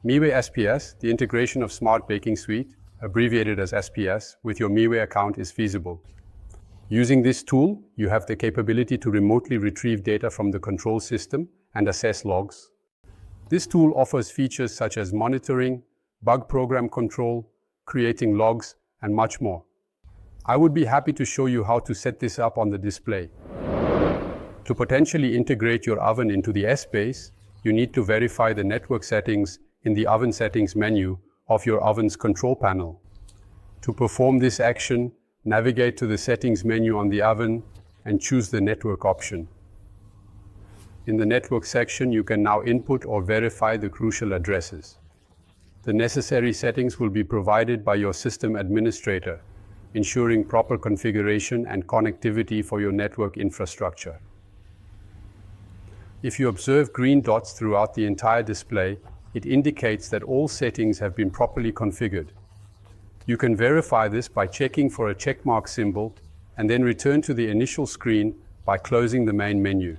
MIWE SPS, the integration of Smart Baking Suite, abbreviated as SPS, with your MIWE account is feasible. Using this tool, you have the capability to remotely retrieve data from the control system and assess logs. This tool offers features such as monitoring, bug program control, creating logs, and much more. I would be happy to show you how to set this up on the display. To potentially integrate your oven into the S-Base, you need to verify the network settings in the Oven Settings menu of your oven's control panel. To perform this action, navigate to the Settings menu on the oven and choose the Network option. In the Network section, you can now input or verify the crucial addresses. The necessary settings will be provided by your system administrator, ensuring proper configuration and connectivity for your network infrastructure. If you observe green dots throughout the entire display, it indicates that all settings have been properly configured. You can verify this by checking for a checkmark symbol and then return to the initial screen by closing the main menu.